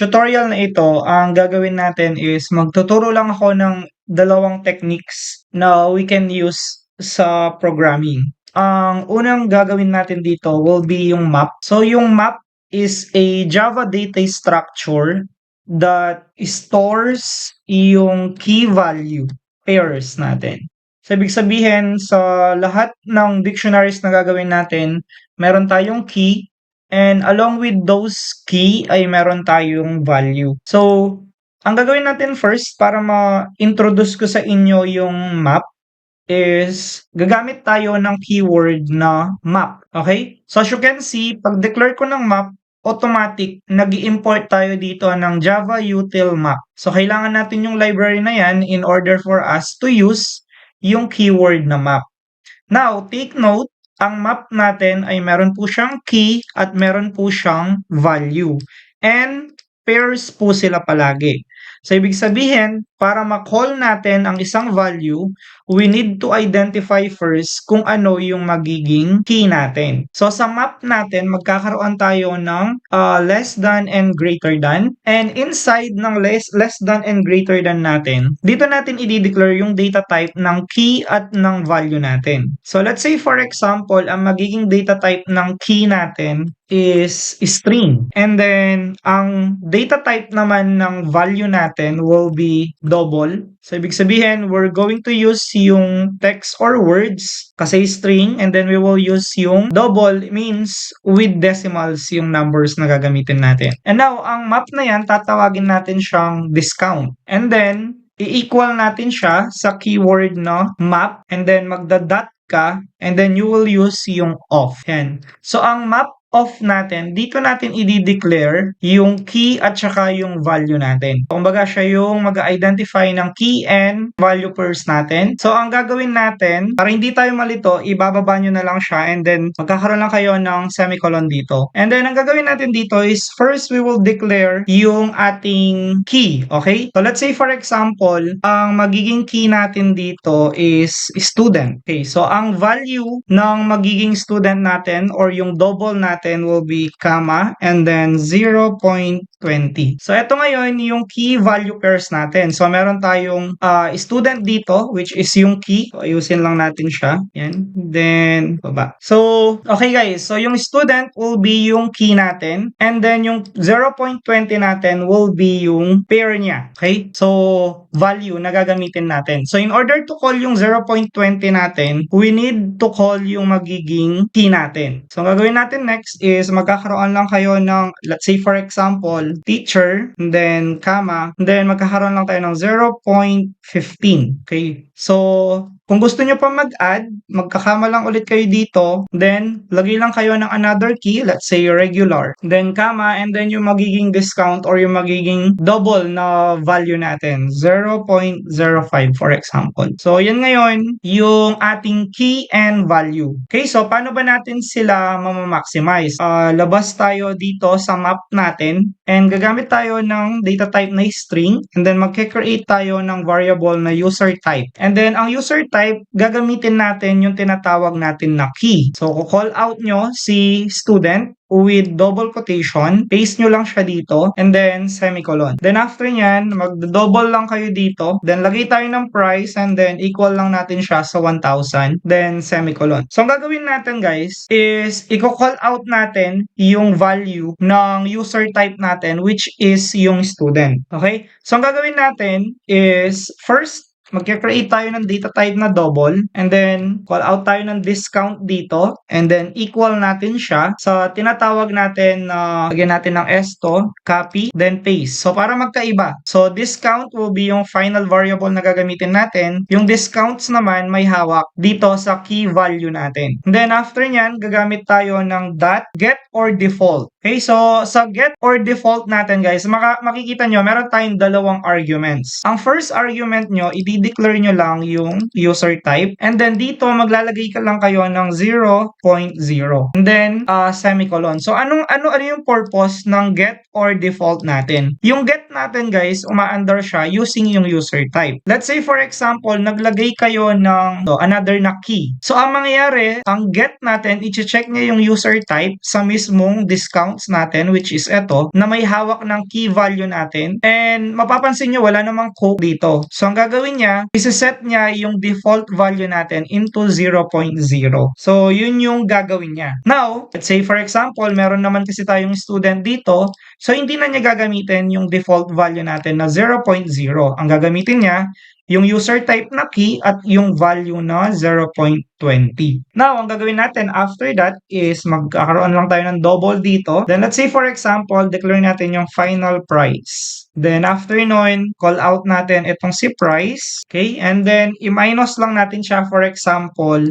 tutorial na ito, ang gagawin natin is magtuturo lang ako ng dalawang techniques na we can use sa programming. Ang unang gagawin natin dito will be yung map. So yung map is a Java data structure that stores yung key value pairs natin. So ibig sabihin sa lahat ng dictionaries na gagawin natin, meron tayong key. And along with those key ay meron tayong value. So, ang gagawin natin first para ma-introduce ko sa inyo yung map is gagamit tayo ng keyword na map. Okay? So, as you can see, pag declare ko ng map, automatic nag-i-import tayo dito ng Java util map. So, kailangan natin yung library na yan in order for us to use yung keyword na map. Now, take note, ang map natin ay meron po siyang key at meron po siyang value. And pairs po sila palagi. So, ibig sabihin, para ma-call natin ang isang value, we need to identify first kung ano yung magiging key natin. So, sa map natin, magkakaroon tayo ng less than and greater than. And inside ng less than and greater than natin, dito natin i-declare yung data type ng key at ng value natin. So, let's say for example, ang magiging data type ng key natin is string. And then, ang data type naman ng value natin will be double. So, ibig sabihin, we're going to use yung text or words kasi string, and then we will use yung double means with decimals yung numbers na gagamitin natin. And now, ang map na yan, tatawagin natin siyang discount. And then, i-equal natin siya sa keyword na map, and then magda-dot ka, and then you will use yung off. Yan. So, ang map off natin, dito natin i-declare yung key at saka yung value natin. Kumbaga siya yung mag-identify ng key and value pairs natin. So, ang gagawin natin, para hindi tayo malito, ibababa nyo na lang siya and then magkakaroon lang kayo ng semicolon dito. And then, ang gagawin natin dito is first we will declare yung ating key. Okay? So, let's say for example, ang magiging key natin dito is student. Okay? So, ang value ng magiging student natin or yung double natin will be comma and then 0.20. So, ito ngayon yung key value pairs natin. So, meron tayong student dito which is yung key. So, ayusin lang natin siya. Yan. Then, baba. So, okay guys. So, yung student will be yung key natin and then yung 0.20 natin will be yung pair niya. Okay? So, value na gagamitin natin. So, in order to call yung 0.20 natin, we need to call yung magiging key natin. So, ang gagawin natin next is magkakaroon lang kayo ng, let's say for example, teacher, and then comma, and then magkakaroon lang tayo ng 0.15. Okay? So, kung gusto nyo pa mag-add, magkakama lang ulit kayo dito, then lagay lang kayo ng another key, let's say regular, then comma, and then yung magiging discount or yung magiging double na value natin, 0.05 for example. So, yan ngayon, yung ating key and value. Okay, so paano ba natin sila maximize? Labas tayo dito sa map natin, and gagamit tayo ng data type na string, and then magke-create tayo ng variable na user type. And then, ang user type, gagamitin natin yung tinatawag natin na key. So, call out nyo si student with double quotation, paste nyo lang siya dito, and then semicolon. Then after nyan, mag-double lang kayo dito, then lagay tayo ng price, and then equal lang natin siya sa 1,000, then semicolon. So, ang gagawin natin guys, is i-call out natin yung value ng user type natin, which is yung student. Okay? So, ang gagawin natin is, first, magkikreate tayo ng data type na double, and then call out tayo ng discount dito, and then equal natin siya sa tinatawag natin na lagyan natin ng esto, copy, then paste. So, para magkaiba. So, discount will be yung final variable na gagamitin natin. Yung discounts naman may hawak dito sa key value natin. And then, after nyan, gagamit tayo ng dot get or default. Okay, so sa get or default natin guys, makikita nyo, meron tayong dalawang arguments. Ang first argument nyo, i-declare nyo lang yung user type. And then dito, maglalagay ka lang kayo ng 0.0. And then, semicolon. So, ano yung purpose ng get or default natin? Yung get natin guys, umaandar siya using yung user type. Let's say for example, naglagay kayo ng another na key. So, ang mangyayari, ang get natin, i-check niya yung user type sa mismong discount discounts natin, which is eto, na may hawak ng key value natin. And mapapansin nyo, wala namang Coke dito. So ang gagawin niya, isa-set niya yung default value natin into 0.0. So yun yung gagawin niya. Now, let's say for example, meron naman kasi tayong student dito. So hindi na niya gagamitin yung default value natin na 0.0. Ang gagamitin niya, yung user type na key at yung value na 0.20. Now, ang gagawin natin after that is magkakaroon lang tayo ng double dito. Then let's say for example, declare natin yung final price. Then after nun, call out natin itong si price. Okay? And then i-minus lang natin siya, for example,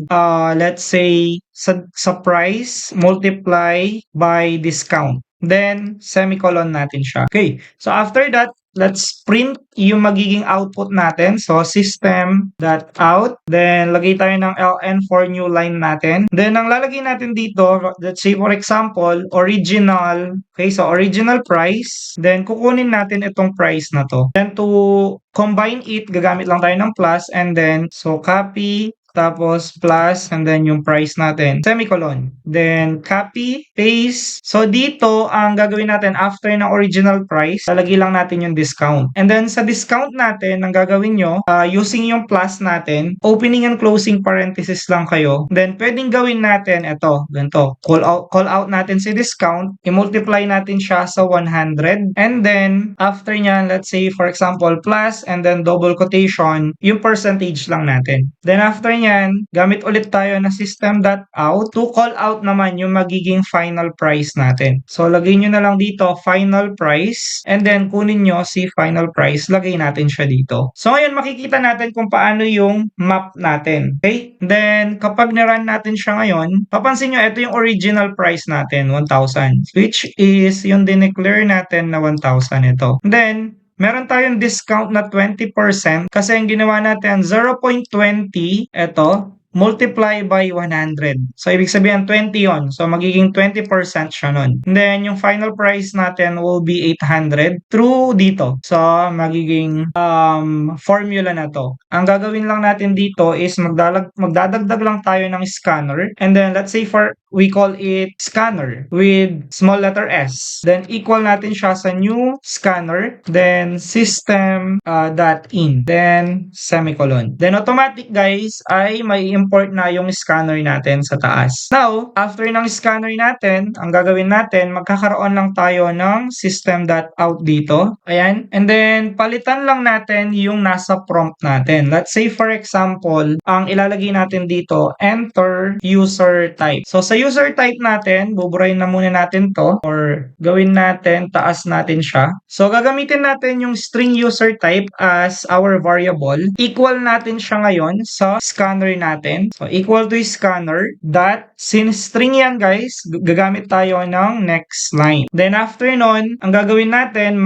let's say sa price multiply by discount. Then semicolon natin siya. Okay. So after that, let's print yung magiging output natin. So, system.out. Then, lagay tayo ng ln for new line natin. Then, ang lalagay natin dito, let's say for example, original. Okay, so original price. Then, kukunin natin itong price na to. Then, to combine it, gagamit lang tayo ng plus. And then, so copy, tapos plus, and then yung price natin, semicolon. Then, copy, paste. So, dito, ang gagawin natin after ng original price, lalagay lang natin yung discount. And then, sa discount natin, ang gagawin nyo, using yung plus natin, opening and closing parenthesis lang kayo. Then, pwedeng gawin natin, ito, ganito, call out natin si discount, i-multiply natin siya sa 100. And then, after nyan, let's say, for example, plus, and then double quotation, yung percentage lang natin. Then, after nyan, gamit ulit tayo na system.out to call out naman yung magiging final price natin. So, lagay nyo na lang dito, final price, and then kunin nyo si final price, lagay natin siya dito. So, ngayon, makikita natin kung paano yung map natin. Okay? Then, kapag nirun natin siya ngayon, papansin nyo, ito yung original price natin, 1,000, which is yung dineclare natin na 1,000 ito. Then, meron tayong discount na 20% kasi ang ginawa natin 0.20, ito, multiply by 100. So, ibig sabihin 20 yon. So, magiging 20% siya nun. And then, yung final price natin will be 800 through dito. So, magiging formula na to. Ang gagawin lang natin dito is magdadagdag lang tayo ng scanner. And then, let's say we call it scanner with small letter S. Then, equal natin siya sa new scanner. Then, system.in. Then, semicolon. Then, automatic guys, ay may import na yung scanner natin sa taas. Now, after ng scanner natin, ang gagawin natin, magkakaroon lang tayo ng system.out dito. Ayan. And then, palitan lang natin yung nasa prompt natin. Let's say, for example, ang ilalagay natin dito, enter user type. So, sa user type natin, buburahin na muna natin to or gawin natin, taas natin siya. So, gagamitin natin yung string user type as our variable. Equal natin siya ngayon sa scanner natin. So, equal to scanner dot, since string yan guys, gagamit tayo ng next line. Then, after nun, ang gagawin natin,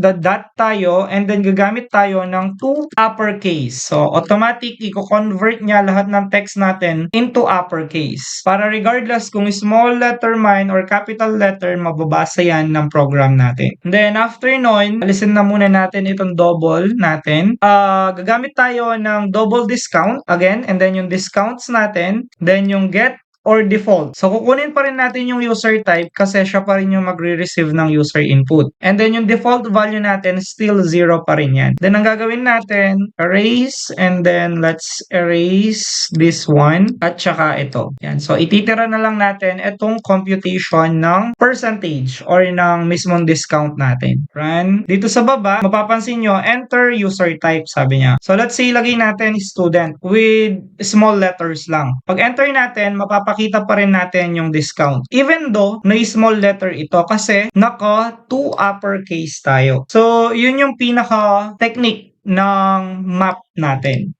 the dot tayo and then gagamit tayo ng to uppercase. So, automatic, i-convert niya lahat ng text natin into uppercase. Para regardless kung small letter man or capital letter, mababasa yan ng program natin. And then, after nun, alisin na muna natin itong double natin. Gagamit tayo ng double discount again, and then yung discounts natin, then yung get or default. So, kukunin pa rin natin yung user type kasi siya pa rin yung magre-receive ng user input. And then, yung default value natin, still 0 pa rin yan. Then, ang gagawin natin, erase, and then, let's erase this one, at saka ito. Yan. So, ititira na lang natin itong computation ng percentage or ng mismong discount natin. Run. Dito sa baba, mapapansin nyo, enter user type, sabi niya. So, let's say, lagay natin student with small letters lang. Pag enter natin, mapapakita pa rin natin yung discount. Even though, na small letter ito kasi naka 2 uppercase tayo. So, yun yung pinaka technique ng map natin.